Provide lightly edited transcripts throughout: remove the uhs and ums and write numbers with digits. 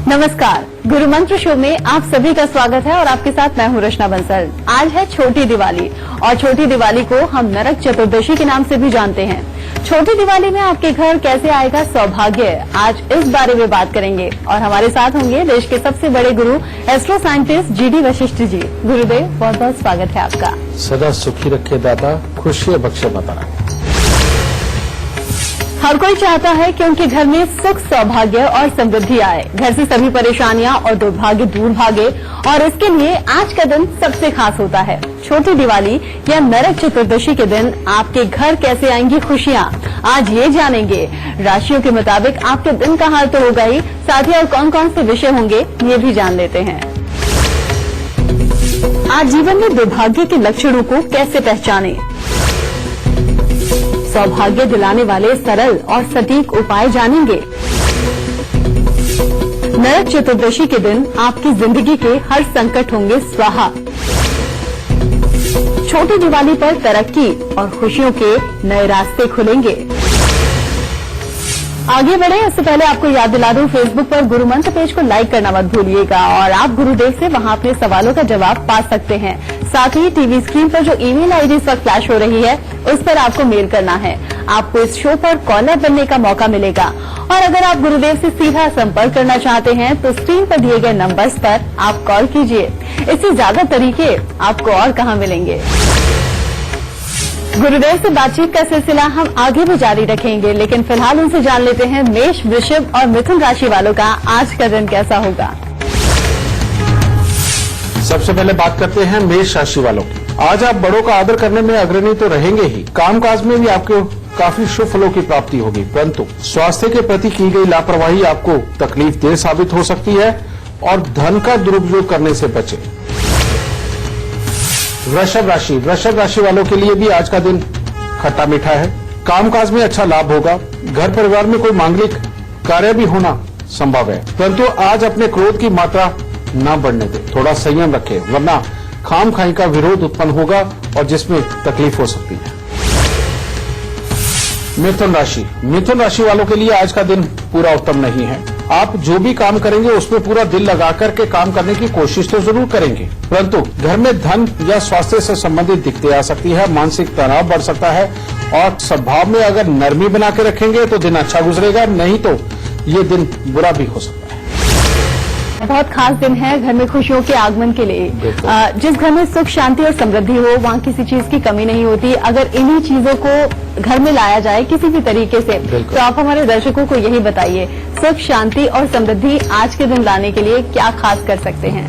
नमस्कार, गुरु मंत्र शो में आप सभी का स्वागत है और आपके साथ मैं हूं रचना बंसल। आज है छोटी दिवाली और छोटी दिवाली को हम नरक चतुर्दशी के नाम से भी जानते हैं। छोटी दिवाली में आपके घर कैसे आएगा सौभाग्य, आज इस बारे में बात करेंगे और हमारे साथ होंगे देश के सबसे बड़े गुरु astro scientist GD Vashishtha ji. गुरुदेव, बहुत बहुत स्वागत है आपका। सदा सुखी रखे दाता, खुशियां बख्शे माता। हर कोई चाहता है कि उनके घर में सुख, सौभाग्य और समृद्धि आए, घर से सभी परेशानियां और दुर्भाग्य दूर भागे, और इसके लिए आज का दिन सबसे खास होता है। छोटी दिवाली या नरक चतुर्दशी के दिन आपके घर कैसे आएंगी खुशियां, आज ये जानेंगे। राशियों के मुताबिक आपके दिन का हाल तो होगा ही, साथ ही और कौन कौन से विषय होंगे ये भी जान लेते हैं। आज जीवन में दुर्भाग्य के लक्षणों को कैसे पहचानें, सौभाग्य दिलाने वाले सरल और सटीक उपाय जानेंगे। नरक चतुर्दशी के दिन आपकी जिंदगी के हर संकट होंगे स्वाहा। छोटी दिवाली पर तरक्की और खुशियों के नए रास्ते खुलेंगे। आगे बढ़े इससे पहले आपको याद दिला दूं, फेसबुक पर गुरु मंत्र पेज को लाइक करना मत भूलिएगा और आप गुरुदेव से वहां अपने सवालों का जवाब पा सकते हैं। साथ ही टीवी स्क्रीन पर जो ईमेल आईडी इस वक्त फ्लैश हो रही है उस पर आपको मेल करना है। आपको इस शो पर कॉलर बनने का मौका मिलेगा और अगर आप गुरुदेव से सीधा संपर्क करना चाहते हैं तो स्क्रीन पर दिए गए नंबर्स पर आप कॉल कीजिए। इससे ज्यादा तरीके आपको और कहां मिलेंगे। गुरुदेव से बातचीत का सिलसिला हम आगे भी जारी रखेंगे, लेकिन फिलहाल उनसे जान लेते हैं मेष, वृषभ और मिथुन राशि वालों का आज का दिन कैसा होगा। सबसे पहले बात करते हैं मेष राशि वालों की। आज आप बड़ों का आदर करने में अग्रणी तो रहेंगे ही, कामकाज में भी आपको काफी शुभ फलों की प्राप्ति होगी, परंतु स्वास्थ्य के प्रति की गई लापरवाही आपको तकलीफ देह साबित हो सकती है और धन का दुरुपयोग करने से बचे। वृषभ राशि वालों के लिए भी आज का दिन खट्टा मीठा है। कामकाज में अच्छा लाभ होगा, घर परिवार में कोई मांगलिक कार्य भी होना संभव है, परंतु आज अपने क्रोध की मात्रा न बढ़ने दें, थोड़ा संयम रखें, वरना खाम खाई का विरोध उत्पन्न होगा और जिसमें तकलीफ हो सकती है। मिथुन राशि वालों के लिए आज का दिन पूरा उत्तम नहीं है। आप जो भी काम करेंगे उसमें पूरा दिल लगा करके काम करने की कोशिश तो जरूर करेंगे, परंतु घर में धन या स्वास्थ्य से संबंधित दिक्कतें आ सकती है, मानसिक तनाव बढ़ सकता है और स्वभाव में अगर नरमी बना के रखेंगे तो दिन अच्छा गुजरेगा, नहीं तो ये दिन बुरा भी हो सकता है। बहुत खास दिन है घर में खुशियों के आगमन के लिए। जिस घर में सुख, शांति और समृद्धि हो वहाँ किसी चीज की कमी नहीं होती। अगर इन्हीं चीजों को घर में लाया जाए किसी भी तरीके से, तो आप हमारे दर्शकों को यही बताइए, सुख, शांति और समृद्धि आज के दिन लाने के लिए क्या खास कर सकते हैं।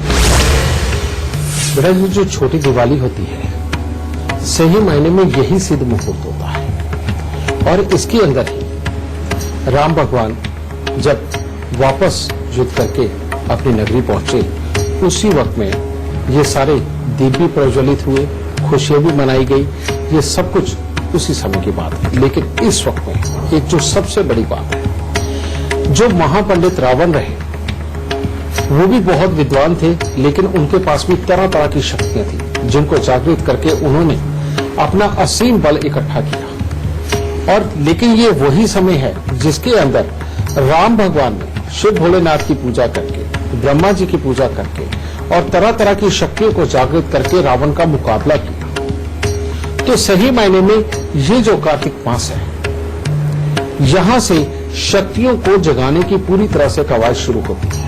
बेटा, ये जो छोटी दिवाली होती है सही मायने में यही सिद्ध मुहूर्त होता है और इसके अंदर ही राम भगवान जब वापस युद्ध करके अपनी नगरी पहुंचे, उसी वक्त में ये सारे दीप भी प्रज्वलित हुए, खुशियां भी मनाई गई, ये सब कुछ उसी समय की बात है। लेकिन इस वक्त में एक जो सबसे बड़ी बात है, जो महापंडित रावण रहे वो भी बहुत विद्वान थे, लेकिन उनके पास भी तरह तरह की शक्तियां थी जिनको जागृत करके उन्होंने अपना असीम बल इकट्ठा किया। और लेकिन ये वही समय है जिसके अंदर राम भगवान ने शिव भोलेनाथ की पूजा करके, ब्रह्मा जी की पूजा करके और तरह तरह की शक्तियों को जागृत करके रावण का मुकाबला किया। तो सही मायने में ये जो कार्तिक मास है, यहां से शक्तियों को जगाने की पूरी तरह से कवायद शुरू होती है।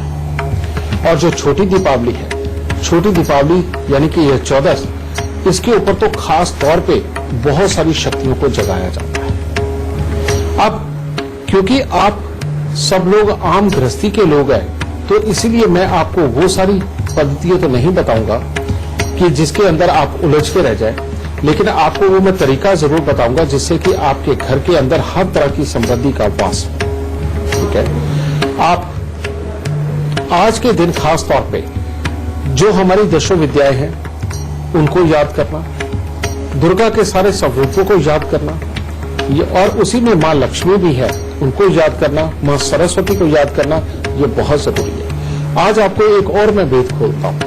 और जो छोटी दीपावली है, छोटी दीपावली यानी कि यह 14, इसके ऊपर तो खास तौर पे बहुत सारी शक्तियों को जगाया जाता है। अब क्योंकि आप सब लोग आम गृहस्थी के लोग हैं, तो इसीलिए मैं आपको वो सारी पद्धतियां तो नहीं बताऊंगा कि जिसके अंदर आप उलझ के रह जाए, लेकिन आपको वो मैं तरीका जरूर बताऊंगा जिससे कि आपके घर के अंदर हर तरह की समृद्धि का वास हो। ठीक है, आप आज के दिन खास तौर पे जो हमारी दशो विद्याएं हैं उनको याद करना, दुर्गा के सारे स्वरूपों को याद करना, ये और उसी में मां लक्ष्मी भी है, उनको याद करना, मां सरस्वती को याद करना, ये बहुत जरूरी है। आज आपको एक और मैं भेद खोलता हूं।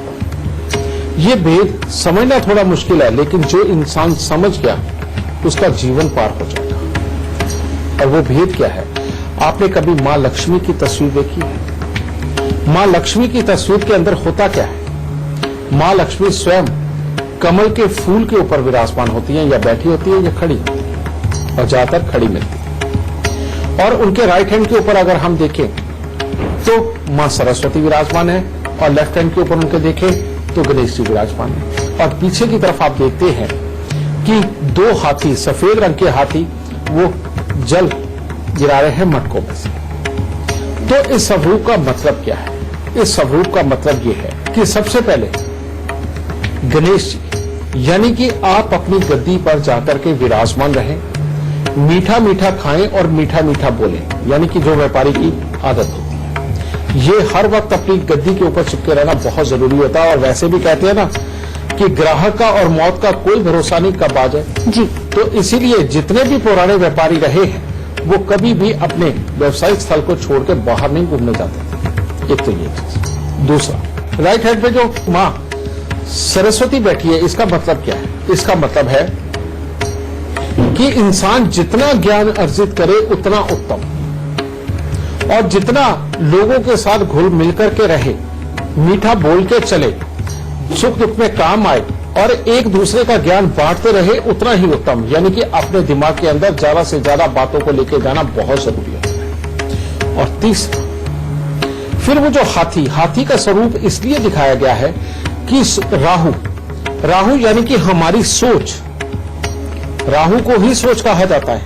ये भेद समझना थोड़ा मुश्किल है, लेकिन जो इंसान समझ गया उसका जीवन पार हो जाएगा। और वो भेद क्या है? आपने कभी मां लक्ष्मी की तस्वीर देखी है? मां लक्ष्मी की तस्वीर के अंदर होता क्या है? मां लक्ष्मी स्वयं कमल के फूल के ऊपर विराजमान होती हैं, या बैठी होती है या खड़ी होती है, और ज्यादातर खड़ी मिलती है। और उनके राइट हैंड के ऊपर अगर हम देखें तो मां सरस्वती विराजमान है, और लेफ्ट हैंड के ऊपर उनके देखें तो गणेश जी विराजमान है। और पीछे की तरफ आप देखते हैं कि दो हाथी, सफेद रंग के हाथी, वो जल गिरा रहे हैं मटकों में से। तो इस स्वरूप का मतलब क्या है? इस स्वरूप का मतलब ये है कि सबसे पहले गणेश जी, यानी कि आप अपनी गद्दी पर जाकर के विराजमान रहें, मीठा मीठा खाएं और मीठा मीठा बोलें, यानी कि जो व्यापारी की आदत होती है। ये हर वक्त अपनी गद्दी के ऊपर चिपके रहना बहुत जरूरी होता है। और वैसे भी कहते हैं ना कि ग्राहक का और मौत का कोई भरोसा नहीं कब आ जाए जी। तो इसीलिए जितने भी पुराने व्यापारी रहे हैं वो कभी भी अपने व्यवसायिक स्थल को छोड़ के बाहर नहीं घूमने जाते थे। एक तो ये चीज। दूसरा, राइट हैंड पे जो मां सरस्वती बैठी है, इसका मतलब क्या है? इसका मतलब है कि इंसान जितना ज्ञान अर्जित करे उतना उत्तम, और जितना लोगों के साथ घुल मिलकर के रहे, मीठा बोल के चले, सुख दुख में काम आए और एक दूसरे का ज्ञान बांटते रहे, उतना ही उत्तम। यानी कि अपने दिमाग के अंदर ज्यादा से ज्यादा बातों को लेके जाना बहुत जरूरी है। और तीसरा, फिर वो जो हाथी का स्वरूप इसलिए दिखाया गया है कि राहु यानी कि हमारी सोच, राहु को ही सोच कहा जाता है।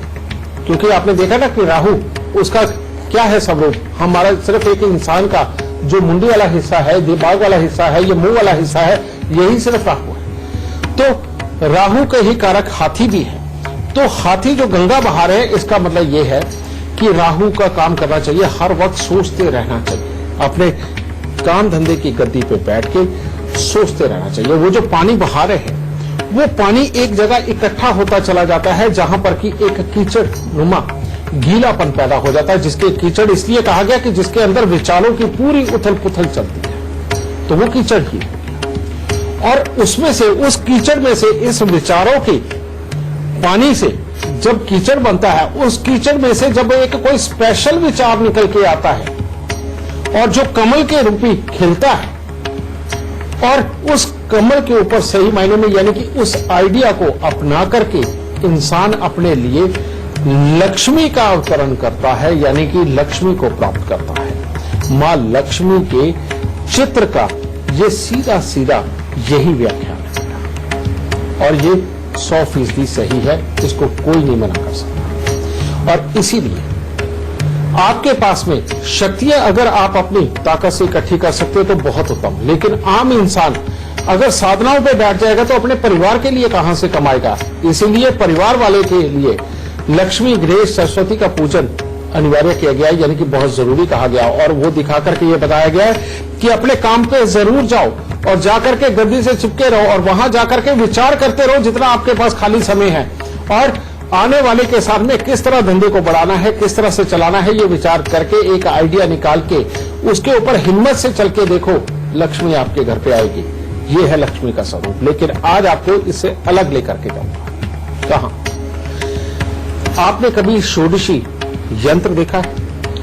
क्योंकि आपने देखा ना कि राहु, उसका क्या है स्वरूप? हमारा सिर्फ एक इंसान का जो मुंडी वाला हिस्सा है, दिमाग वाला हिस्सा है, ये मुंह वाला हिस्सा है, यही सिर्फ राहु है। तो राहु के ही कारक हाथी भी है। तो हाथी जो गंगा बहा रहे हैं, इसका मतलब ये है कि राहु का काम करना चाहिए, हर वक्त सोचते रहना चाहिए, अपने काम धंधे की गद्दी पे बैठ के सोचते रहना चाहिए। वो जो पानी बहा रहे हैं, वो पानी एक जगह इकट्ठा होता चला जाता है, जहां पर कि एक कीचड़ नुमा गीलापन पैदा हो जाता है, जिसके कीचड़ इसलिए कहा गया कि जिसके अंदर विचारों की पूरी उथल पुथल चलती है, तो वो कीचड़ ही। और उसमें से, उस कीचड़ में से, इस विचारों के पानी से जब कीचड़ बनता है, उस कीचड़ में से जब एक कोई स्पेशल विचार निकल के आता है और जो कमल के रूपी खिलता है, और उस कमल के ऊपर सही मायने में, यानी कि उस आइडिया को अपना करके इंसान अपने लिए लक्ष्मी का अवतरण करता है, यानी कि लक्ष्मी को प्राप्त करता है। मां लक्ष्मी के चित्र का ये सीधा सीधा यही व्याख्यान है, और ये 100% सही है, इसको कोई नहीं मना कर सकता। और इसीलिए आपके पास में शक्तियां अगर आप अपनी ताकत से इकट्ठी कर सकते हो तो बहुत उत्तम, लेकिन आम इंसान अगर साधनाओं पे बैठ जाएगा तो अपने परिवार के लिए कहां से कमाएगा? इसीलिए परिवार वाले के लिए लक्ष्मी, गणेश, सरस्वती का पूजन अनिवार्य किया गया है, यानी कि बहुत जरूरी कहा गया। और वो दिखा करके ये बताया गया है कि अपने काम पे जरूर जाओ और जाकर के गद्दी से चिपके रहो, और वहां जाकर के विचार करते रहो जितना आपके पास खाली समय है, और आने वाले के सामने किस तरह धंधे को बढ़ाना है, किस तरह से चलाना है, ये विचार करके एक आइडिया निकाल के उसके ऊपर हिम्मत से चल के देखो, लक्ष्मी आपके घर पे आएगी। ये है लक्ष्मी का स्वरूप। लेकिन आज आपको इससे अलग लेकर के जाऊंगा। कहां? आपने कभी षोडशी यंत्र देखा है?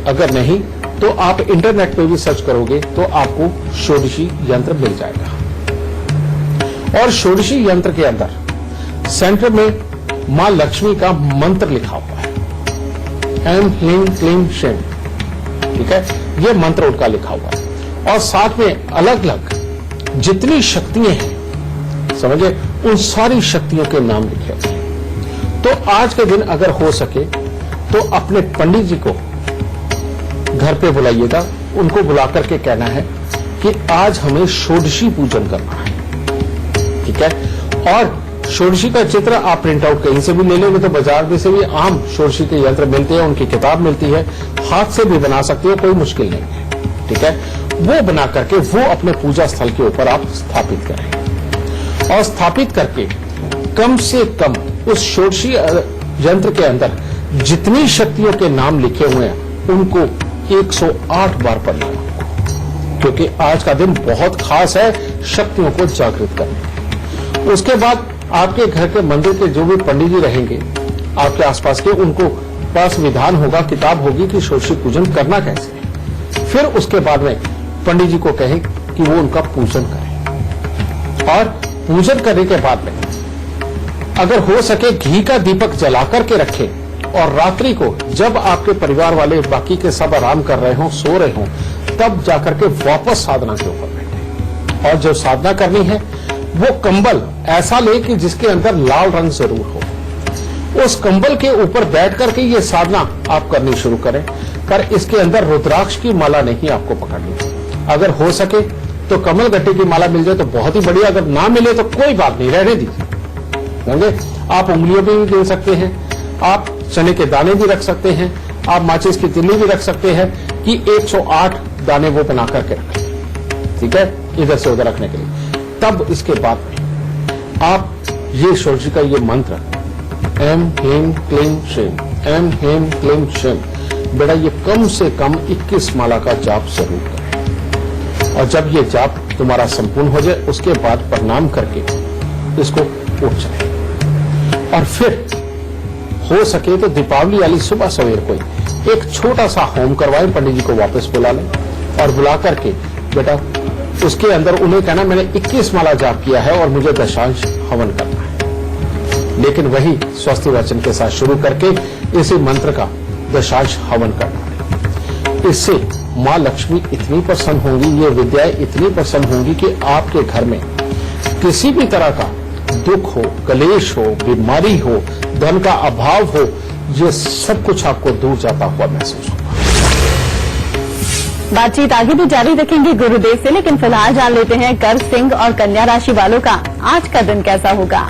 अगर नहीं तो आप इंटरनेट पे भी सर्च करोगे तो आपको षोडशी यंत्र मिल जाएगा। और षोडशी यंत्र के अंदर सेंटर में मां लक्ष्मी का मंत्र लिखा हुआ है, एम ह्लीं क्लीं शेम। ठीक है, ये मंत्र उनका लिखा हुआ है, और साथ में अलग अलग जितनी शक्तियां हैं, समझे, उन सारी शक्तियों के नाम लिखे हैं। तो आज के दिन अगर हो सके तो अपने पंडित जी को घर पे बुलाइएगा, उनको बुला करके कहना है कि आज हमें षोडशी पूजन करना है। ठीक है, और षोडशी का चित्र आप प्रिंट आउट कहीं से भी ले लेंगे तो बाजार में से भी आम षोडशी के यंत्र मिलते हैं, उनकी किताब मिलती है, हाथ से भी बना सकते हो, कोई मुश्किल नहीं है। ठीक है, वो बना करके वो अपने पूजा स्थल के ऊपर आप स्थापित करें, और स्थापित करके कम से कम उस षोडशी यंत्र के अंदर जितनी शक्तियों के नाम लिखे हुए हैं उनको 108 बार पढ़ना, क्योंकि आज का दिन बहुत खास है शक्तियों को जागृत करने। उसके बाद आपके घर के मंदिर के जो भी पंडित जी रहेंगे आपके आसपास के, उनको पास विधान होगा, किताब होगी कि षोडशी पूजन करना कैसे है। फिर उसके बाद में पंडित जी को कहें कि वो उनका पूजन करें, और पूजन करने के बाद में अगर हो सके घी का दीपक जला करके रखें, और रात्रि को जब आपके परिवार वाले बाकी के सब आराम कर रहे हों, सो रहे हों, तब जाकर के वापस साधना के ऊपर बैठे। और जो साधना करनी है वो कंबल ऐसा ले कि जिसके अंदर लाल रंग जरूर हो। उस कंबल के ऊपर बैठ करके ये साधना आप करनी शुरू करें, पर इसके अंदर रुद्राक्ष की माला नहीं आपको पकड़नी। अगर हो सके तो कमल गट्टे की माला मिल जाए तो बहुत ही बढ़िया, अगर ना मिले तो कोई बात नहीं, रहने दीजिए। आप उंगलियों भी दे सकते हैं, आप चने के दाने भी रख सकते हैं, आप माचिस की तिल्ली भी रख सकते हैं कि 108 दाने वो बना करके रखें, ठीक है, इधर से उधर रखने के लिए। तब इसके बाद में आप ये षोडशी का ये मंत्र एम ह्रीम क्लीम श्रीम, एम ह्रीम क्लीम श्रीम, बेटा ये कम से कम 21 माला का जाप जरूर करें। और जब ये जाप तुम्हारा संपूर्ण हो जाए उसके बाद प्रणाम करके इसको उठ जाए। और फिर हो सके तो दीपावली वाली सुबह सवेर कोई एक छोटा सा होम करवाएं, पंडित जी को वापस बुला लें, और बुला करके बेटा उसके अंदर उन्हें कहना मैंने 21 माला जाप किया है और मुझे दशांश हवन करना है। लेकिन वही स्वस्ति वचन के साथ शुरू करके इसी मंत्र का दशांश हवन करना है। इससे मां लक्ष्मी इतनी प्रसन्न होंगी, ये विद्याएं इतनी प्रसन्न होंगी कि आपके घर में किसी भी तरह का दुख हो, कलेश हो, बीमारी हो, धन का अभाव हो, ये सब कुछ आपको दूर जाता हुआ महसूस होगा। बातचीत आगे भी जारी रखेंगे गुरुदेव से, लेकिन फिलहाल जान लेते हैं कर्क, सिंह और कन्या राशि वालों का आज का दिन कैसा होगा।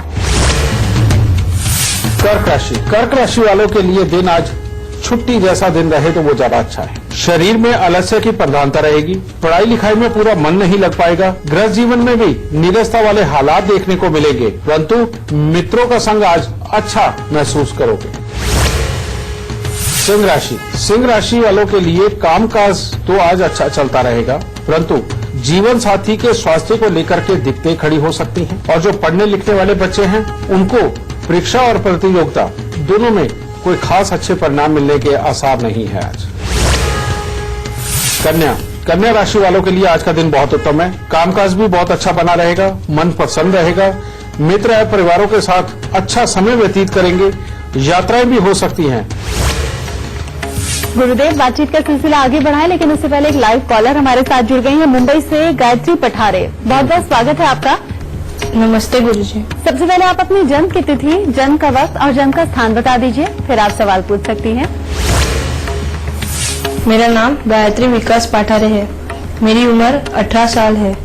कर्क राशि वालों के लिए दिन आज छुट्टी जैसा दिन रहे तो वो ज्यादा अच्छा है। शरीर में आलस्य की प्रधानता रहेगी, पढ़ाई लिखाई में पूरा मन नहीं लग पाएगा, गृह जीवन में भी निरस्ता वाले हालात देखने को मिलेंगे, परंतु मित्रों का संग आज अच्छा महसूस करोगे। सिंह राशि वालों के लिए कामकाज तो आज अच्छा चलता रहेगा, परंतु जीवन साथी के स्वास्थ्य को लेकर के दिक्कतें खड़ी हो सकती हैं। और जो पढ़ने लिखने वाले बच्चे हैं उनको परीक्षा और प्रतियोगिता दोनों में कोई खास अच्छे परिणाम मिलने के आसार नहीं है आज। कन्या राशि वालों के लिए आज का दिन बहुत उत्तम है, कामकाज भी बहुत अच्छा बना रहेगा, मन प्रसन्न रहेगा, मित्र और परिवारों के साथ अच्छा समय व्यतीत करेंगे, यात्राएं भी हो सकती हैं। गुरुदेव बातचीत का सिलसिला आगे बढ़ाएं, लेकिन उससे पहले एक लाइव कॉलर हमारे साथ जुड़ गई है मुंबई से गायत्री पठारे। बहुत बहुत स्वागत है आपका। नमस्ते गुरुजी। सबसे पहले आप अपनी जन्म की तिथि, जन्म का वक्त और जन्म का स्थान बता दीजिए, फिर आप सवाल पूछ सकती हैं। मेरा नाम गायत्री विकास पठारे है, मेरी उम्र 18 साल है,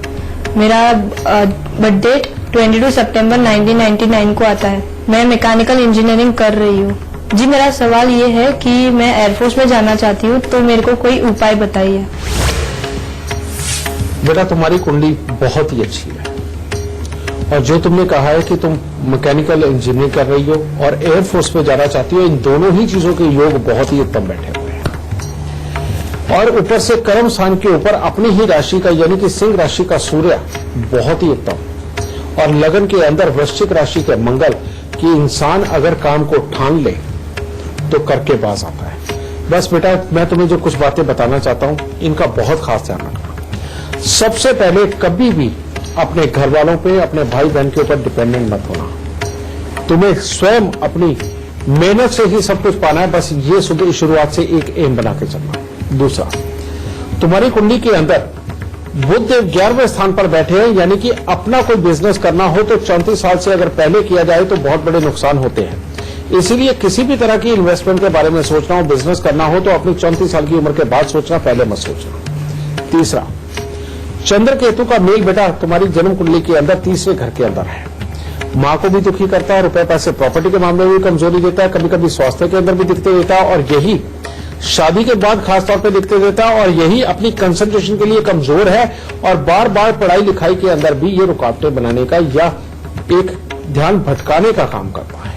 मेरा बर्थ डेट 22 सितंबर 1999 को आता है। मैं मैकेनिकल इंजीनियरिंग कर रही हूँ। जी मेरा सवाल ये है कि मैं एयरफोर्स में जाना चाहती हूँ, तो मेरे को कोई उपाय बताइए। बेटा तुम्हारी कुंडली बहुत ही अच्छी है, और जो तुमने कहा है कि तुम मैकेनिकल इंजीनियरिंग कर रही हो और एयरफोर्स में जाना चाहती हो, इन दोनों ही चीजों के योग बहुत ही उत्तम बैठे हुए हैं। और ऊपर से कर्म स्थान के ऊपर अपनी ही राशि का यानी कि सिंह राशि का सूर्य बहुत ही उत्तम, और लगन के अंदर वृश्चिक राशि के मंगल कि इंसान अगर काम को ठान ले तो करके बाज आता है। बस बेटा मैं तुम्हें जो कुछ बातें बताना चाहता हूं इनका बहुत खास ध्यान रखना। सबसे पहले कभी भी अपने घर वालों पे, अपने भाई बहन के ऊपर डिपेंडेंट मत होना। तुम्हें स्वयं अपनी मेहनत से ही सब कुछ पाना है, बस ये सुबह शुरुआत से एक एम बना के चलना। दूसरा, तुम्हारी कुंडली के अंदर बुध 11वें स्थान पर बैठे हैं, यानी कि अपना कोई बिजनेस करना हो तो 34 साल से अगर पहले किया जाए तो बहुत बड़े नुकसान होते हैं। इसीलिए किसी भी तरह की इन्वेस्टमेंट के बारे में सोचना हो, बिजनेस करना हो तो अपनी 34 साल की उम्र के बाद सोचना, पहले मत सोचना। तीसरा, चंद्र केतु का मेल बेटा तुम्हारी जन्म कुंडली के अंदर तीसरे घर के अंदर है। मां को भी दुखी करता है, रुपए पैसे प्रॉपर्टी के मामले में भी कमजोरी देता है, कभी कभी स्वास्थ्य के अंदर भी दिक्कतें देता है, और यही शादी के बाद खासतौर पर दिक्कतें देता है, और यही अपनी कंसंट्रेशन के लिए कमजोर है, और बार बार पढ़ाई लिखाई के अंदर भी ये रुकावटें बनाने का या एक ध्यान भटकाने का काम करता है,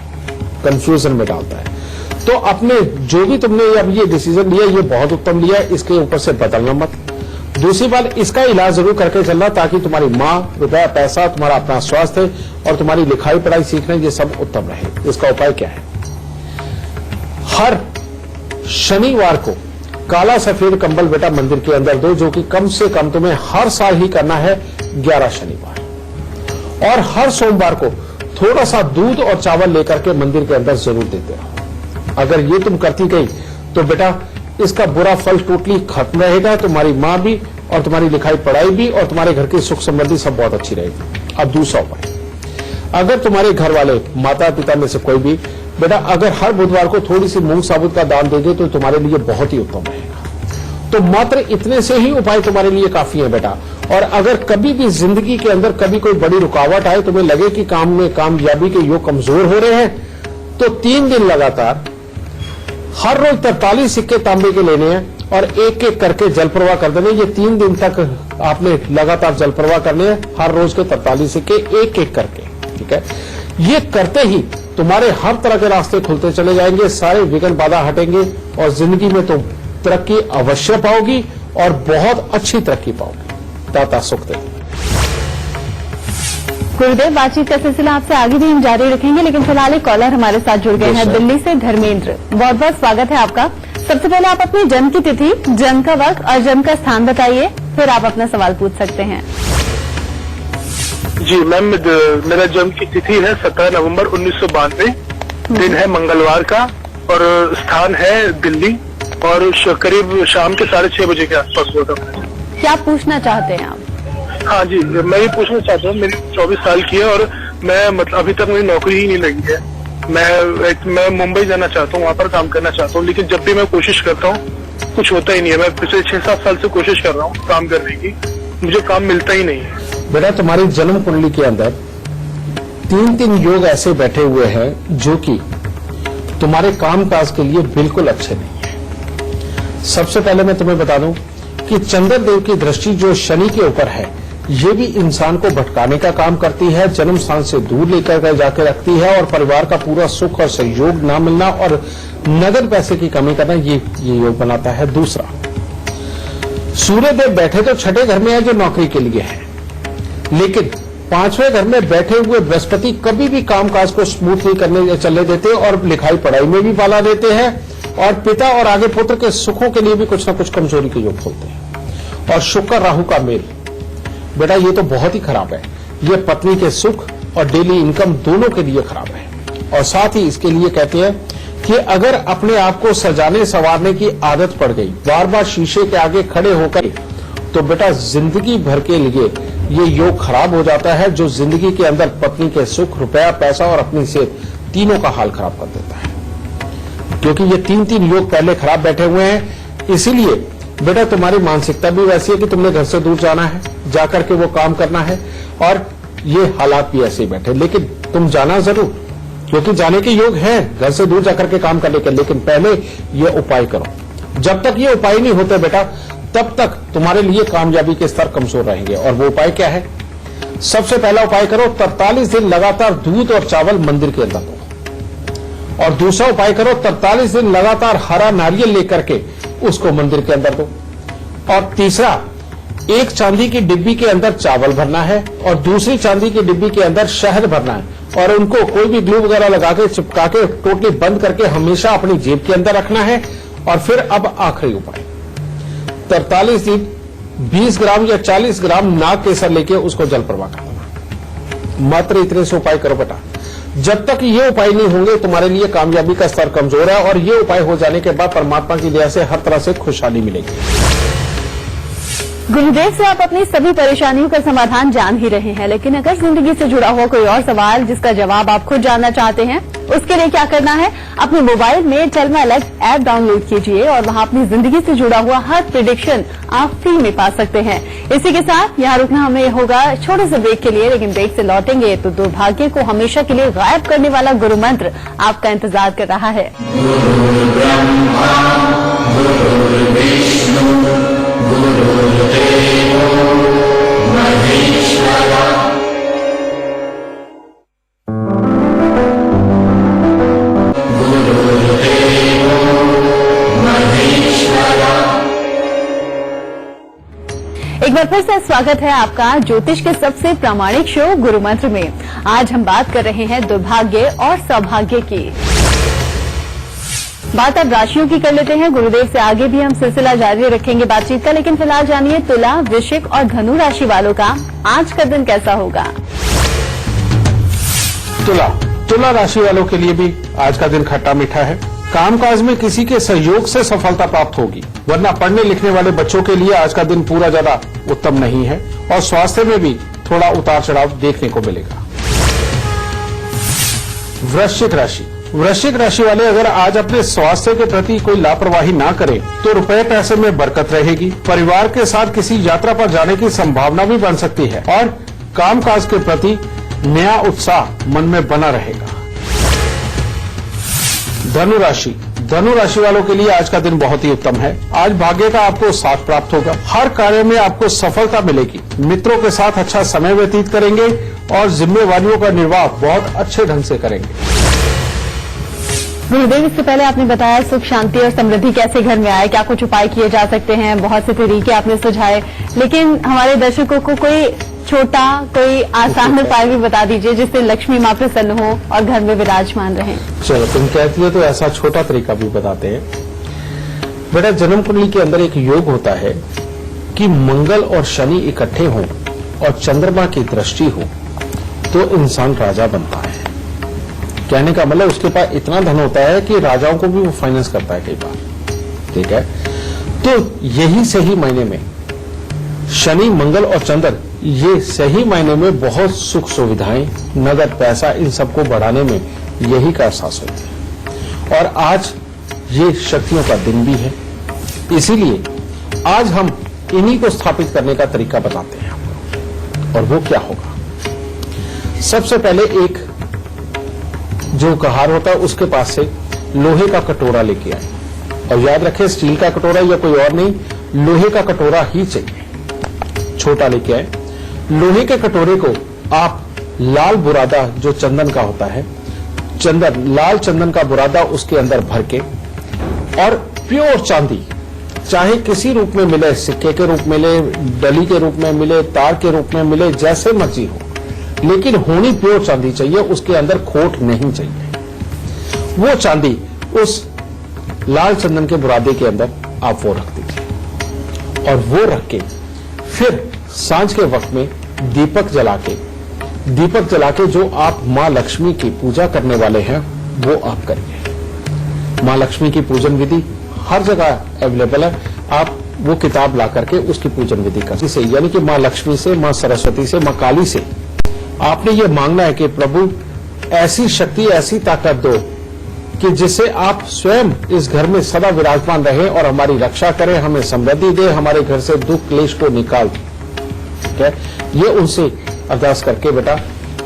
कंफ्यूजन में डालता है। तो अपने जो भी तुमने अब ये डिसीजन लिया ये बहुत उत्तम लिया, इसके ऊपर से बदलना मत। दूसरी बात, इसका इलाज जरूर करके चलना ताकि तुम्हारी माँ, रुपया, पैसा, तुम्हारा अपना स्वास्थ्य और तुम्हारी लिखाई पढ़ाई सीखना ये सब उत्तम रहे। इसका उपाय क्या है? हर शनिवार को काला सफेद कंबल बेटा मंदिर के अंदर दो, जो कि कम से कम तुम्हें हर साल ही करना है 11 शनिवार। और हर सोमवार को थोड़ा सा दूध और चावल लेकर के मंदिर के अंदर जरूर देते रहो। अगर ये तुम करती गई तो बेटा इसका बुरा फल टोटली खत्म रहेगा। तुम्हारी मां भी और तुम्हारी लिखाई पढ़ाई भी और तुम्हारे घर की सुख समृद्धि सब बहुत अच्छी रहेगी। अब दूसरा उपाय, अगर तुम्हारे घर वाले माता पिता में से कोई भी बेटा अगर हर बुधवार को थोड़ी सी मूंग साबुत का दान दे दे तो तुम्हारे लिए बहुत ही उत्तम रहेगा। तो मात्र इतने से ही उपाय तुम्हारे लिए काफी है बेटा। और अगर कभी भी जिंदगी के अंदर कभी कोई बड़ी रुकावट आए, तुम्हें लगे कि काम में कामयाबी के योग कमजोर हो रहे हैं, तो 3 दिन लगातार हर रोज 43 सिक्के तांबे के लेने हैं और एक एक करके जल प्रवाह कर देने। ये 3 दिन तक आपने लगातार जल प्रवाह करने हैं, हर रोज के 43 सिक्के एक एक करके, ठीक है। ये करते ही तुम्हारे हर तरह के रास्ते खुलते चले जाएंगे, सारे विघ्न बाधा हटेंगे और जिंदगी में तुम तरक्की अवश्य पाओगी और बहुत अच्छी तरक्की पाओगी। दाता सुख दे। गुरुदेव, बातचीत का सिलसिला आपसे आगे भी हम जारी रखेंगे, लेकिन फिलहाल एक कॉलर हमारे साथ जुड़ गए हैं दिल्ली से। धर्मेंद्र, बहुत बहुत स्वागत है आपका। सबसे पहले आप अपनी जन्म की तिथि, जन्म का वक्त और जन्म का स्थान बताइए, फिर आप अपना सवाल पूछ सकते हैं। जी मैम, मेरा जन्म की तिथि है 17 नवंबर 1992, दिन है मंगलवार का और स्थान है दिल्ली और करीब शाम के 6:30 बजे के आसपास हुआ था। क्या पूछना चाहते हैं आप? हाँ जी, मैं ये पूछना चाहता हूँ, मेरी 24 साल की है और मैं मतलब अभी तक मेरी नौकरी ही नहीं लगी है। मैं मुंबई जाना चाहता हूँ, वहाँ पर काम करना चाहता हूँ, लेकिन जब भी मैं कोशिश करता हूँ कुछ होता ही नहीं है। मैं पिछले 6-7 साल से कोशिश कर रहा हूँ काम करने की, मुझे काम मिलता ही नहीं है। बेटा तुम्हारी जन्म कुंडली के अंदर 3 योग ऐसे बैठे हुए हैं जो कि तुम्हारे कामकाज के लिए बिल्कुल अच्छे नहीं है। सबसे पहले मैं तुम्हें बता दूं कि चंद्रदेव की दृष्टि जो शनि के ऊपर है, ये भी इंसान को भटकाने का काम करती है, जन्म स्थान से दूर लेकर जाकर रखती है और परिवार का पूरा सुख और सहयोग ना मिलना और नगद पैसे की कमी करना, ये योग बनाता है। दूसरा, सूर्यदेव बैठे तो 6ठे घर में है जो नौकरी के लिए है, लेकिन 5वें घर में बैठे हुए बृहस्पति कभी भी कामकाज को स्मूथ नहीं करने चलने देते और लिखाई पढ़ाई में भी बाला देते हैं और पिता और आगे पुत्र के सुखों के लिए भी कुछ न कुछ कमजोरी के योग होते हैं। और शुक्र राहु का मेल, बेटा ये तो बहुत ही खराब है। ये पत्नी के सुख और डेली इनकम दोनों के लिए खराब है। और साथ ही इसके लिए कहते हैं कि अगर अपने आप को सजाने संवारने की आदत पड़ गई, बार बार शीशे के आगे खड़े होकर, तो बेटा जिंदगी भर के लिए ये योग खराब हो जाता है, जो जिंदगी के अंदर पत्नी के सुख, रुपया, पैसा और अपनी सेहत तीनों का हाल खराब कर देता है। क्योंकि ये 3 योग पहले खराब बैठे हुए हैं, इसीलिए बेटा तुम्हारी मानसिकता भी वैसी है कि तुमने घर से दूर जाना है, जाकर के वो काम करना है और ये हालात भी ऐसे ही बैठे। लेकिन तुम जाना जरूर, क्योंकि जाने के योग हैं घर से दूर जाकर के काम करने के, लेकिन पहले ये उपाय करो। जब तक ये उपाय नहीं होते बेटा, तब तक तुम्हारे लिए कामयाबी के स्तर कमजोर रहेंगे। और वो उपाय क्या है? सबसे पहला उपाय करो, 43 दिन लगातार दूध और चावल मंदिर के अंदर दो। और दूसरा उपाय करो, 43 दिन लगातार हरा नारियल लेकर के उसको मंदिर के अंदर दो। और तीसरा, एक चांदी की डिब्बी के अंदर चावल भरना है और दूसरी चांदी की डिब्बी के अंदर शहद भरना है और उनको कोई भी ग्लू वगैरह लगा के चिपका के टोटली बंद करके हमेशा अपनी जेब के अंदर रखना है। और फिर अब आखिरी उपाय, 43 दिन 20 ग्राम या 40 ग्राम नाग केसर लेके उसको जल प्रवाह करना। मात्र इतने से उपाय करो बेटा। जब तक ये उपाय नहीं होंगे, तुम्हारे लिए कामयाबी का स्तर कमजोर है और ये उपाय हो जाने के बाद परमात्मा की दया से हर तरह से खुशहाली मिलेगी। गुरुदेव से आप अपनी सभी परेशानियों का समाधान जान ही रहे हैं, लेकिन अगर जिंदगी से जुड़ा हुआ कोई और सवाल जिसका जवाब आप खुद जानना चाहते हैं, उसके लिए क्या करना है? अपने मोबाइल में tell my life app download कीजिए और वहां अपनी जिंदगी से जुड़ा हुआ हर प्रेडिक्शन आप फ्री में पा सकते हैं। इसी के साथ यहाँ रुकना हमें होगा छोटे से ब्रेक के लिए, लेकिन ब्रेक से लौटेंगे तो दुर्भाग्य को हमेशा के लिए गायब करने वाला गुरु मंत्र आपका इंतजार कर रहा है। एक बार फिर से स्वागत है आपका ज्योतिष के सबसे प्रामाणिक शो गुरु मंत्र में। आज हम बात कर रहे हैं दुर्भाग्य और सौभाग्य की। बात अब राशियों की कर लेते हैं। गुरुदेव से आगे भी हम सिलसिला जारी रखेंगे बातचीत का, लेकिन फिलहाल जानिए तुला, वृश्चिक और धनु राशि वालों का आज का दिन कैसा होगा। तुला राशि वालों के लिए भी आज का दिन खट्टा मीठा है। कामकाज में किसी के सहयोग से सफलता प्राप्त होगी, वरना पढ़ने लिखने वाले बच्चों के लिए आज का दिन पूरा ज्यादा उत्तम नहीं है और स्वास्थ्य में भी थोड़ा उतार चढ़ाव देखने को मिलेगा। वृश्चिक राशि वाले अगर आज अपने स्वास्थ्य के प्रति कोई लापरवाही ना करें तो रुपए पैसे में बरकत रहेगी। परिवार के साथ किसी यात्रा पर जाने की संभावना भी बन सकती है और कामकाज के प्रति नया उत्साह मन में बना रहेगा। धनु राशि वालों के लिए आज का दिन बहुत ही उत्तम है। आज भाग्य का आपको साथ प्राप्त होगा। हर कार्य में आपको सफलता मिलेगी। मित्रों के साथ अच्छा समय व्यतीत करेंगे और जिम्मेवारियों का निर्वाह बहुत अच्छे ढंग से करेंगे। गुरुदेव, इससे पहले आपने बताया सुख शांति और समृद्धि कैसे घर में आए, क्या कुछ उपाय किए जा सकते हैं, बहुत से तरीके आपने सुझाए, लेकिन हमारे दर्शकों को कोई छोटा कोई आसान उपाय भी बता दीजिए जिससे लक्ष्मी माँ प्रसन्न हो और घर में विराजमान रहे। चलो, तुम कहती हो तो ऐसा छोटा तरीका भी बताते हैं। बेटा, जन्म कुंडली के अंदर एक योग होता है कि मंगल और शनि इकट्ठे हों और चंद्रमा की दृष्टि हो तो इंसान राजा बनता है। कहने का मतलब उसके पास इतना धन होता है कि राजाओं को भी वो फाइनेंस करता है कई बार। ठीक है, तो यही सही मायने में शनि, मंगल और चंद्र ये सही मायने में बहुत सुख सुविधाएं, नगद पैसा, इन सबको बढ़ाने में यही का एहसास होता है। और आज ये शक्तियों का दिन भी है, इसीलिए आज हम इन्हीं को स्थापित करने का तरीका बताते हैं आपको। और वो क्या होगा? सबसे पहले एक जो कहार होता है उसके पास से लोहे का कटोरा लेके आए, और याद रखें स्टील का कटोरा या कोई और नहीं, लोहे का कटोरा ही चाहिए, छोटा लेके आए। लोहे के कटोरे को आप लाल बुरादा जो चंदन का होता है, लाल चंदन का बुरादा उसके अंदर भर के, और प्योर चांदी चाहे किसी रूप में मिले, सिक्के के रूप में मिले, डली के रूप में मिले, तार के रूप में मिले, जैसे मर्जी हो, लेकिन होनी प्योर चांदी चाहिए, उसके अंदर खोट नहीं चाहिए। वो चांदी उस लाल चंदन के बुरादे के अंदर आप वो रख दीजिए, और वो रख के फिर सांझ के वक्त में दीपक जला के जो आप मां लक्ष्मी की पूजा करने वाले हैं वो आप करिए। मां लक्ष्मी की पूजन विधि हर जगह अवेलेबल है, आप वो किताब ला करके उसकी पूजन विधि कर से, यानी कि मां लक्ष्मी से, मां सरस्वती से, मां काली से आपने ये मांगना है कि प्रभु ऐसी शक्ति, ऐसी ताकत दो कि जिससे आप स्वयं इस घर में सदा विराजमान रहे और हमारी रक्षा करें, हमें समृद्धि दे, हमारे घर से दुख क्लेश को निकाल। ठीक है, ये उनसे अरदास करके बेटा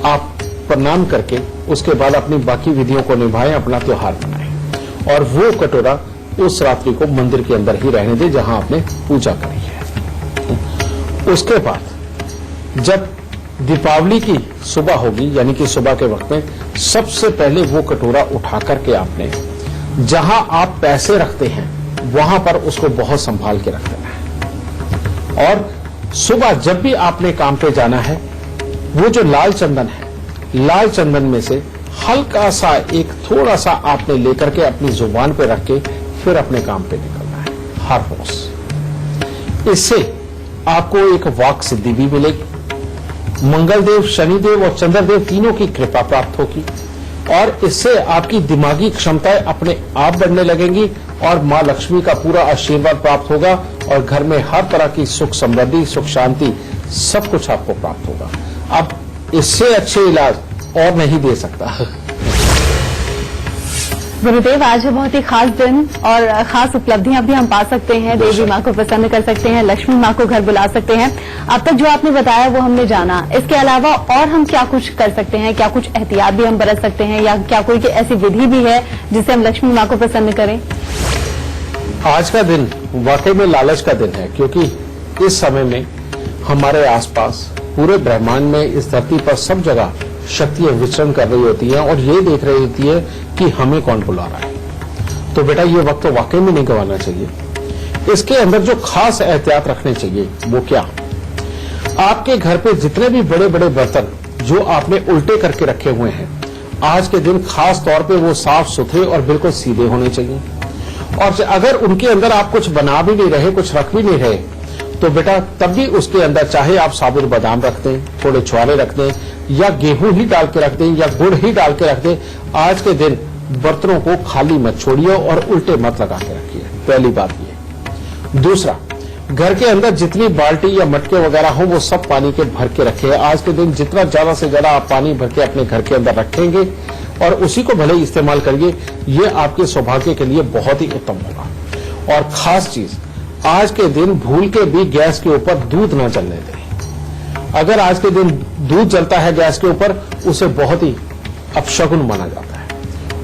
आप प्रणाम करके उसके बाद अपनी बाकी विधियों को निभाएं, अपना त्योहार मनाएं, और वो कटोरा उस रात्रि को मंदिर के अंदर ही रहने दे जहां आपने पूजा करी है। उसके बाद जब दीपावली की सुबह होगी, यानी कि सुबह के वक्त में, सबसे पहले वो कटोरा उठा करके आपने जहां आप पैसे रखते हैं वहां पर उसको बहुत संभाल के रख देना है। और सुबह जब भी आपने काम पे जाना है, वो जो लाल चंदन है, लाल चंदन में से हल्का सा एक थोड़ा सा आपने लेकर के अपनी जुबान पे रख के फिर अपने काम पे निकलना है, हर रोज। इससे आपको एक वाक सिद्धि भी मिलेगी, मंगलदेव, शनिदेव और चंद्रदेव तीनों की कृपा प्राप्त होगी, और इससे आपकी दिमागी क्षमताएं अपने आप बढ़ने लगेंगी और मां लक्ष्मी का पूरा आशीर्वाद प्राप्त होगा, और घर में हर तरह की सुख समृद्धि, सुख शांति सब कुछ आपको प्राप्त होगा। अब इससे अच्छे इलाज और नहीं दे सकता। गुरुदेव, आज है बहुत ही खास दिन और खास उपलब्धियां भी हम पा सकते हैं। देवी माँ को प्रसन्न कर सकते हैं, लक्ष्मी माँ को घर बुला सकते हैं। अब तक जो आपने बताया वो हमने जाना, इसके अलावा और हम क्या कुछ कर सकते हैं? क्या कुछ एहतियात भी हम बरत सकते हैं, या क्या कोई ऐसी विधि भी है जिससे हम लक्ष्मी माँ को प्रसन्न करें? आज का दिन वाकई में लालच का दिन है, क्योंकि इस समय में हमारे आसपास पूरे ब्रह्मांड में, इस धरती पर सब जगह शक्तियां विचरण कर रही होती हैं और ये देख रही होती है कि हमें कौन बुला रहा है। तो बेटा ये वक्त तो वाकई में नहीं गंवाना चाहिए। इसके अंदर जो खास एहतियात रखने चाहिए वो क्या? आपके घर पे जितने भी बड़े बड़े बर्तन जो आपने उल्टे करके रखे हुए हैं, आज के दिन खास तौर पे वो साफ सुथरे और बिल्कुल सीधे होने चाहिए। और अगर उनके अंदर आप कुछ बना भी नहीं रहे, कुछ रख भी नहीं रहे, तो बेटा तब भी उसके अंदर चाहे आप साबुत बादाम रख दें, थोड़े छुआरे रख दें, या गेहूं ही डाल के रख दें, या गुड़ ही डाल के रख दें, आज के दिन बर्तनों को खाली मत छोड़िए और उल्टे मत लगा के रखिए। पहली बात ये। दूसरा, घर के अंदर जितनी बाल्टी या मटके वगैरह हो वो सब पानी के भर के रखें। आज के दिन जितना ज्यादा से ज्यादा आप पानी भर के अपने घर के अंदर रखेंगे और उसी को भले इस्तेमाल करिए, ये आपके सौभाग्य के लिए बहुत ही उत्तम होगा। और खास चीज, आज के दिन भूल के भी गैस के ऊपर दूध न जलने दें। अगर आज के दिन दूध जलता है गैस के ऊपर, उसे बहुत ही अपशगुन माना जाता है।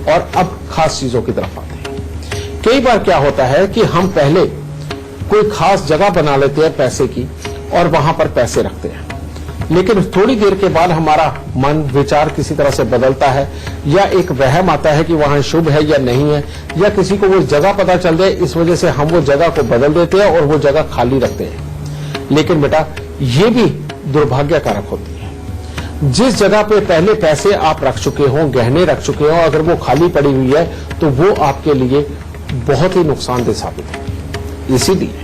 और अब खास चीजों की तरफ आते हैं। कई बार क्या होता है कि हम पहले कोई खास जगह बना लेते हैं पैसे की और वहां पर पैसे रखते हैं, लेकिन थोड़ी देर के बाद हमारा मन विचार किसी तरह से बदलता है, या एक वहम आता है कि वहां शुभ है या नहीं है, या किसी को वो जगह पता चल जाए, इस वजह से हम वो जगह को बदल देते हैं और वो जगह खाली रखते हैं। लेकिन बेटा ये भी दुर्भाग्यकारक होती है। जिस जगह पे पहले पैसे आप रख चुके हो, गहने रख चुके हो, अगर वो खाली पड़ी हुई है तो वो आपके लिए बहुत ही नुकसानदेह साबित है। इसीलिए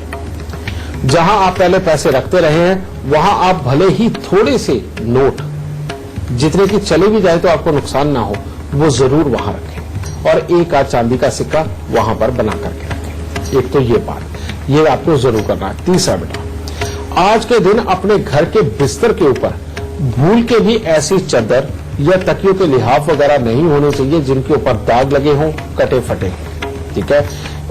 जहां आप पहले पैसे रखते रहे हैं वहां आप भले ही थोड़े से नोट जितने की चले भी जाए तो आपको नुकसान ना हो, वो जरूर वहां रखें और एक आध चांदी का सिक्का वहां पर बना करके रखें। एक तो ये बात, ये आपको जरूर करना है। तीसरा बेटा, आज के दिन अपने घर के बिस्तर के ऊपर भूल के भी ऐसी चादर या तकियों के लिहाफ वगैरह नहीं होने चाहिए जिनके ऊपर दाग लगे हों, कटे फटे। ठीक है,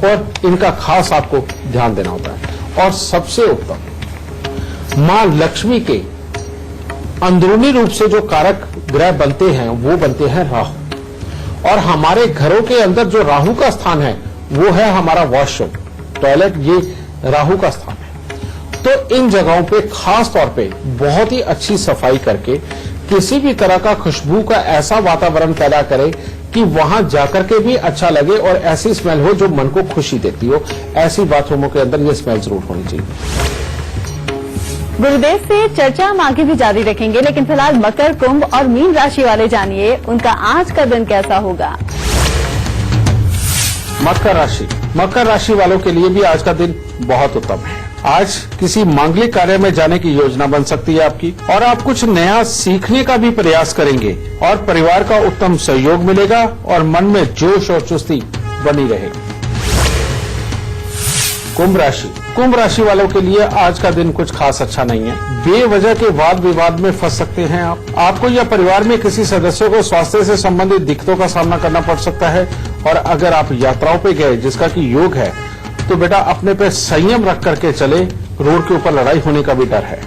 और इनका खास आपको ध्यान देना होता है। और सबसे उत्तम, मां लक्ष्मी के अंदरूनी रूप से जो कारक ग्रह बनते हैं वो बनते हैं राहु। और हमारे घरों के अंदर जो राहु का स्थान है वो है हमारा वॉशरूम, टॉयलेट, ये राहु का स्थान है। तो इन जगहों पे खास तौर पे बहुत ही अच्छी सफाई करके किसी भी तरह का खुशबू का ऐसा वातावरण पैदा करें कि वहां जाकर के भी अच्छा लगे और ऐसी स्मेल हो जो मन को खुशी देती हो। ऐसी बाथरूमों के अंदर ये स्मेल जरूर होनी चाहिए। गुरुदेव से चर्चा हम आगे भी जारी रखेंगे, लेकिन फिलहाल मकर, कुंभ और मीन राशि वाले जानिए उनका आज का दिन कैसा होगा। मकर राशि वालों के लिए भी आज का दिन बहुत उत्तम है। आज किसी मांगलिक कार्य में जाने की योजना बन सकती है आपकी, और आप कुछ नया सीखने का भी प्रयास करेंगे और परिवार का उत्तम सहयोग मिलेगा और मन में जोश और चुस्ती बनी रहेगी। कुंभ राशि वालों के लिए आज का दिन कुछ खास अच्छा नहीं है। बेवजह के वाद विवाद में फंस सकते हैं आपको या परिवार में किसी सदस्य को स्वास्थ्य से संबंधित दिक्कतों का सामना करना पड़ सकता है। और अगर आप यात्राओं पे गए जिसका कि योग है, तो बेटा अपने पे संयम रख करके चले, रोड के ऊपर लड़ाई होने का भी डर है।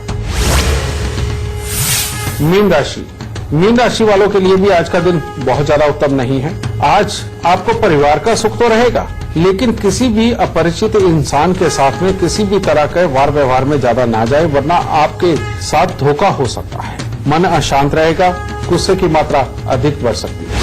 मीन राशि वालों के लिए भी आज का दिन बहुत ज्यादा उत्तम नहीं है। आज आपको परिवार का सुख तो रहेगा, लेकिन किसी भी अपरिचित इंसान के साथ में किसी भी तरह के वार व्यवहार में ज्यादा ना जाए, वरना आपके साथ धोखा हो सकता है। मन अशांत रहेगा, गुस्से की मात्रा अधिक बढ़ सकती है।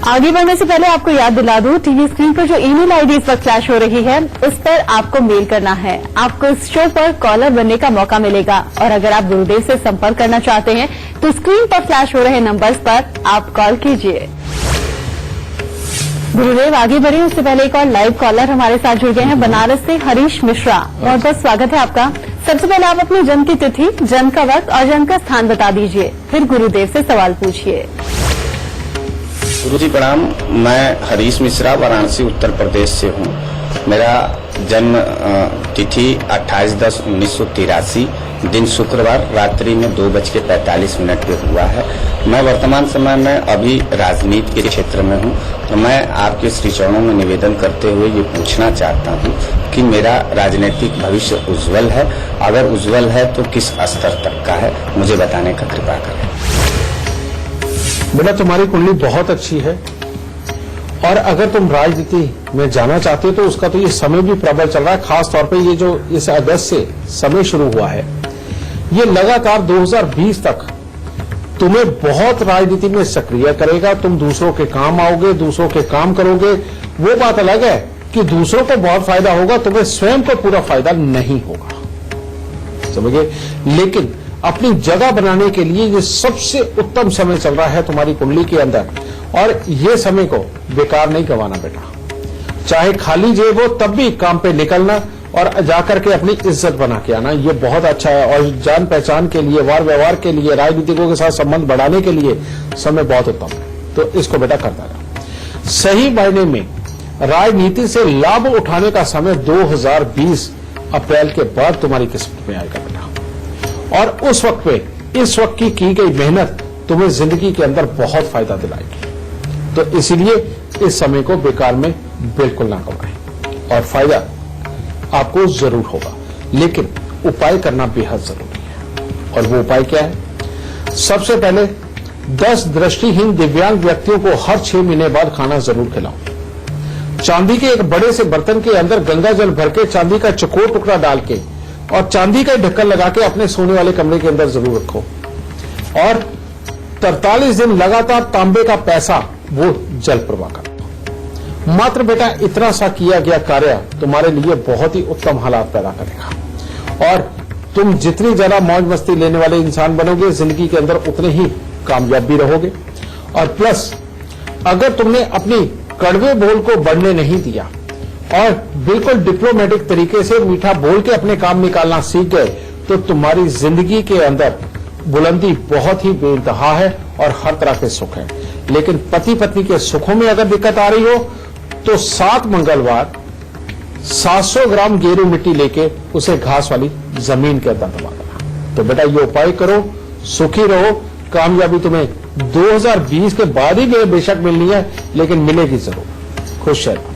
आगे बढ़ने से पहले आपको याद दिला दूं, टीवी स्क्रीन पर जो ईमेल आईडी इस वक्त फ्लैश हो रही है उस पर आपको मेल करना है। आपको इस शो पर कॉलर बनने का मौका मिलेगा, और अगर आप गुरुदेव से संपर्क करना चाहते हैं तो स्क्रीन पर फ्लैश हो रहे नंबर्स पर आप कॉल कीजिए। गुरुदेव आगे बढ़े उससे पहले एक और लाइव कॉलर हमारे साथ जुड़ गए हैं, बनारस से हरीश मिश्रा। बहुत बहुत स्वागत है आपका। सबसे पहले आप अपनी जन्म की तिथि, जन्म का वक्त और जन्म का स्थान बता दीजिए, फिर गुरुदेव से सवाल पूछिए। गुरु जी प्रणाम, मैं हरीश मिश्रा वाराणसी उत्तर प्रदेश से हूँ। मेरा जन्म तिथि 28/10/1983 दिन शुक्रवार रात्रि में 2:45 पे हुआ है। मैं वर्तमान समय में अभी राजनीति के क्षेत्र में हूँ, तो मैं आपके श्री चरणों में निवेदन करते हुए ये पूछना चाहता हूँ कि मेरा राजनीतिक भविष्य उज्जवल है, अगर उज्जवल है तो किस स्तर तक का है, मुझे बताने का कृपा करें। बेटा तुम्हारी कुंडली बहुत अच्छी है, और अगर तुम राजनीति में जाना चाहते हो तो उसका तो ये समय भी प्रबल चल रहा है। खास तौर पे ये जो इस अगस्त से समय शुरू हुआ है, ये लगातार 2020 तक तुम्हें बहुत राजनीति में सक्रिय करेगा। तुम दूसरों के काम आओगे, दूसरों के काम करोगे, वो बात अलग है कि दूसरों को बहुत फायदा होगा, तुम्हें स्वयं को पूरा फायदा नहीं होगा। समझ गए। लेकिन अपनी जगह बनाने के लिए ये सबसे उत्तम समय चल रहा है तुम्हारी कुंडली के अंदर, और ये समय को बेकार नहीं गंवाना बेटा। चाहे खाली जेब हो तब भी काम पे निकलना और जाकर के अपनी इज्जत बना के आना, ये बहुत अच्छा है। और जान पहचान के लिए, वार व्यवहार के लिए, राजनीतिकों के साथ संबंध बढ़ाने के लिए समय बहुत उत्तम है, तो इसको बेटा करता रहा। सही मायने में राजनीति से लाभ उठाने का समय 2020 अप्रैल के बाद तुम्हारी किस्मत में आएगा बेटा, और उस वक्त पे इस वक्त की गई मेहनत तुम्हें जिंदगी के अंदर बहुत फायदा दिलाएगी। तो इसीलिए इस समय को बेकार में बिल्कुल ना गवाएं, और फायदा आपको जरूर होगा, लेकिन उपाय करना बेहद जरूरी है। और वो उपाय क्या है? सबसे पहले 10 दृष्टिहीन दिव्यांग व्यक्तियों को हर 6 महीने बाद खाना जरूर खिलाओ। चांदी के एक बड़े से बर्तन के अंदर गंगा जल भर के चांदी का चकोर टुकड़ा डाल के और चांदी का ढक्कन लगा के अपने सोने वाले कमरे के अंदर जरूर रखो, और 43 दिन लगातार तांबे का पैसा वो जल प्रवाह करो। मात्र बेटा इतना सा किया गया कार्य तुम्हारे लिए बहुत ही उत्तम हालात पैदा करेगा, और तुम जितनी ज्यादा मौज मस्ती लेने वाले इंसान बनोगे जिंदगी के अंदर उतने ही कामयाब भी रहोगे। और प्लस अगर तुमने अपनी कड़वे बोल को बढ़ने नहीं दिया और बिल्कुल डिप्लोमेटिक तरीके से मीठा बोल के अपने काम निकालना सीख गए, तो तुम्हारी जिंदगी के अंदर बुलंदी बहुत ही बेइंतहा है और हर तरह के सुख है। लेकिन पति पत्नी के सुखों में अगर दिक्कत आ रही हो तो 7 मंगलवार 700 ग्राम गेरू मिट्टी लेके उसे घास वाली जमीन के अंदर दबा देना। तो बेटा ये उपाय करो, सुखी रहो। कामयाबी तुम्हें 2020 के बाद ही बेशक मिलनी है, लेकिन मिलेगी जरूर। खुश रहना।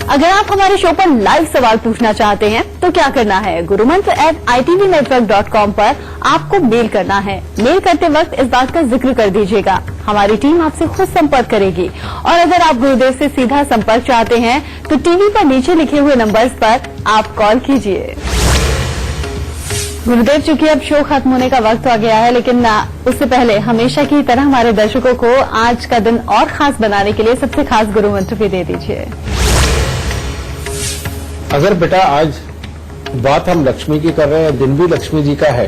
अगर आप हमारे शो पर लाइव सवाल पूछना चाहते हैं तो क्या करना है? gurumantra@itvnetwork.com पर आपको मेल करना है। मेल करते वक्त इस बात का जिक्र कर दीजिएगा, हमारी टीम आपसे खुद संपर्क करेगी। और अगर आप गुरुदेव से सीधा संपर्क चाहते हैं तो टीवी पर नीचे लिखे हुए नंबर्स पर आप कॉल कीजिए। गुरुदेव, चूंकि अब शो खत्म होने का वक्त आ गया है, लेकिन उससे पहले हमेशा की तरह हमारे दर्शकों को आज का दिन और खास बनाने के लिए सबसे खास गुरु मंत्र भी दे दीजिए। अगर बेटा आज बात हम लक्ष्मी की कर रहे हैं, दिन भी लक्ष्मी जी का है,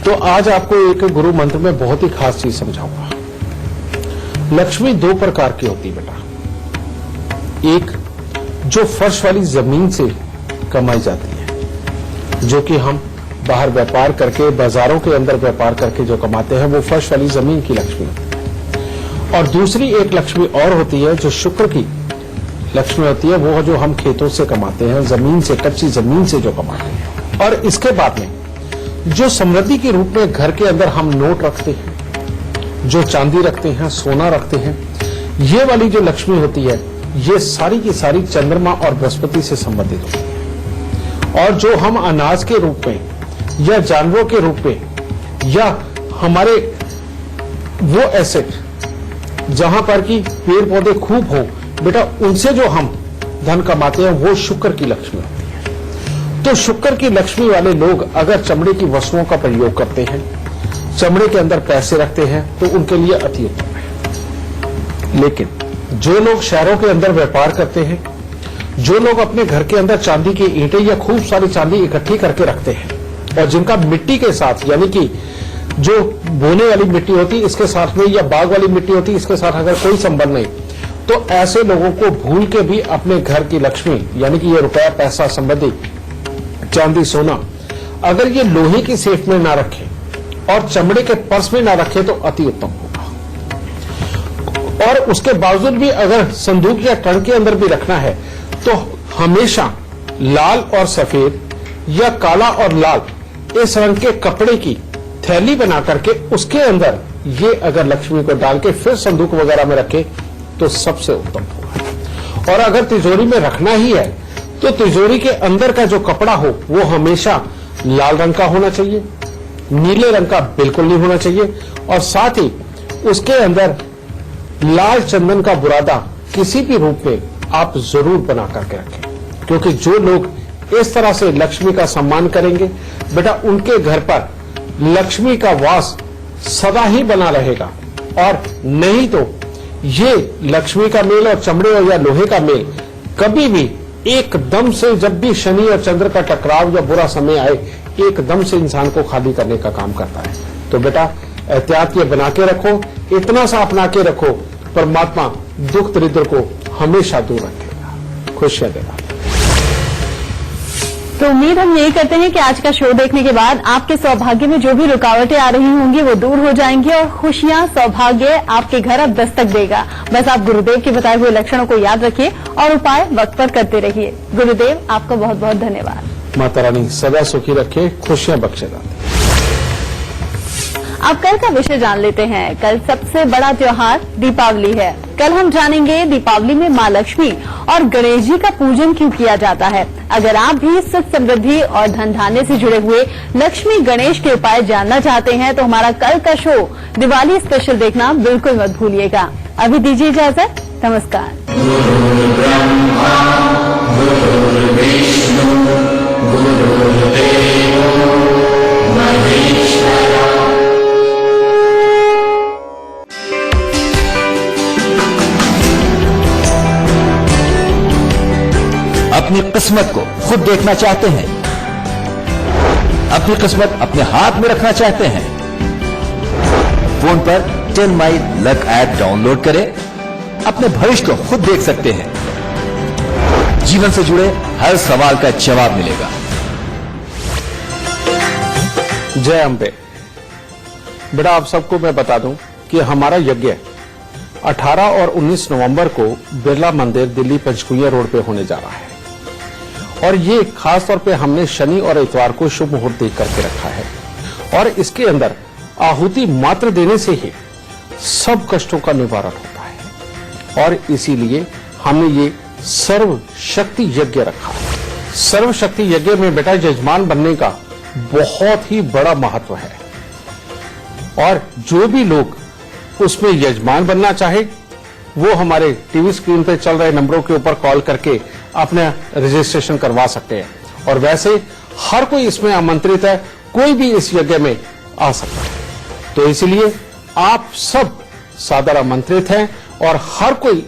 तो आज आपको एक गुरु मंत्र में बहुत ही खास चीज समझाऊंगा। लक्ष्मी 2 प्रकार की होती है बेटा। एक जो फर्श वाली जमीन से कमाई जाती है, जो कि हम बाहर व्यापार करके, बाजारों के अंदर व्यापार करके जो कमाते हैं, वो फर्श वाली जमीन की लक्ष्मी होती है। और दूसरी एक लक्ष्मी और होती है जो शुक्र की लक्ष्मी होती है, वो जो हम खेतों से कमाते हैं, जमीन से, कच्ची जमीन से जो कमाते हैं। और इसके बाद में जो समृद्धि के रूप में घर के अंदर हम नोट रखते हैं, जो चांदी रखते हैं, सोना रखते हैं, ये वाली जो लक्ष्मी होती है, ये सारी की सारी चंद्रमा और बृहस्पति से संबंधित होती है। और जो हम अनाज के रूप में या जानवरों के रूप में या हमारे वो एसेट जहां पर कि पेड़ पौधे खूब हो बेटा, उनसे जो हम धन कमाते हैं, वो शुक्र की लक्ष्मी होती है। तो शुक्र की लक्ष्मी वाले लोग अगर चमड़े की वस्तुओं का प्रयोग करते हैं, चमड़े के अंदर पैसे रखते हैं, तो उनके लिए अति उत्तम है। लेकिन जो लोग शहरों के अंदर व्यापार करते हैं, जो लोग अपने घर के अंदर चांदी की ईंटें या खूब सारी चांदी इकट्ठी करके रखते हैं, और जिनका मिट्टी के साथ, यानी कि जो बोने वाली मिट्टी होती है इसके साथ में, या बाग वाली मिट्टी होती है इसके साथ अगर कोई संबंध नहीं, तो ऐसे लोगों को भूल के भी अपने घर की लक्ष्मी, यानी कि ये रुपया पैसा संबंधी चांदी सोना, अगर ये लोहे की सेफ में ना रखे और चमड़े के पर्स में ना रखे तो अति उत्तम होगा। और उसके बावजूद भी अगर संदूक या ट्रंक के अंदर भी रखना है, तो हमेशा लाल और सफेद या काला और लाल इस रंग के कपड़े की थैली बना करके उसके अंदर ये अगर लक्ष्मी को डाल के फिर संदूक वगैरह में रखे तो सबसे उत्तम होगा। और अगर तिजोरी में रखना ही है तो तिजोरी के अंदर का जो कपड़ा हो वो हमेशा लाल रंग का होना चाहिए, नीले रंग का बिल्कुल नहीं होना चाहिए, और साथ ही उसके अंदर लाल चंदन का बुरादा किसी भी रूप में आप जरूर बना करके रखें। क्योंकि जो लोग इस तरह से लक्ष्मी का सम्मान करेंगे बेटा, उनके घर पर लक्ष्मी का वास सदा ही बना रहेगा। और नहीं तो ये लक्ष्मी का मेल और चमड़े और या लोहे का मेल कभी भी एकदम से जब भी शनि और चंद्र का टकराव या बुरा समय आए, एकदम से इंसान को खाली करने का काम करता है। तो बेटा एहतियात ये बना के रखो, इतना सा अपना के रखो, परमात्मा दुख दरिद्र को हमेशा दूर रखेगा, खुशियां देगा। तो उम्मीद हम यही करते हैं कि आज का शो देखने के बाद आपके सौभाग्य में जो भी रुकावटें आ रही होंगी वो दूर हो जाएंगी और खुशियां, सौभाग्य आपके घर अब दस्तक देगा। बस आप गुरुदेव के बताए हुए लक्षणों को याद रखिए और उपाय वक्त पर करते रहिए। गुरुदेव आपका बहुत बहुत धन्यवाद। माता रानी सदा सुखी रखे, खुशियां बख्शेगा। अब कल का विषय जान लेते हैं। कल सबसे बड़ा त्योहार दीपावली है। कल हम जानेंगे दीपावली में मां लक्ष्मी और गणेश जी का पूजन क्यों किया जाता है। अगर आप भी सुख समृद्धि और धन धान्य से जुड़े हुए लक्ष्मी गणेश के उपाय जानना चाहते हैं तो हमारा कल का शो दिवाली स्पेशल देखना बिल्कुल मत भूलिएगा। अभी दीजिए इजाजत, नमस्कार। अपनी किस्मत को खुद देखना चाहते हैं, अपनी किस्मत अपने हाथ में रखना चाहते हैं, फोन पर 10 माई लक ऐप डाउनलोड करें, अपने भविष्य को खुद देख सकते हैं, जीवन से जुड़े हर सवाल का जवाब मिलेगा। जय अम्बे। बेटा आप सबको मैं बता दूं कि हमारा यज्ञ 18 और 19 नवंबर को बिरला मंदिर दिल्ली पंचकुइया रोड पे होने जा रहा है और ये खास तौर पे हमने शनि और इतवार को शुभ मुहूर्त देख करके रखा है और इसके अंदर आहुति मात्र देने से ही सब कष्टों का निवारण होता है और इसीलिए हमने ये सर्व शक्ति यज्ञ रखा है। सर्व शक्ति यज्ञ में बेटा यजमान बनने का बहुत ही बड़ा महत्व है और जो भी लोग उसमें यजमान बनना चाहे वो हमारे टीवी स्क्रीन पे चल रहे नंबरों के ऊपर कॉल करके अपना रजिस्ट्रेशन करवा सकते हैं और वैसे हर कोई इसमें आमंत्रित है, कोई भी इस यज्ञ में आ सकता है। तो इसलिए आप सब सादर आमंत्रित हैं और हर कोई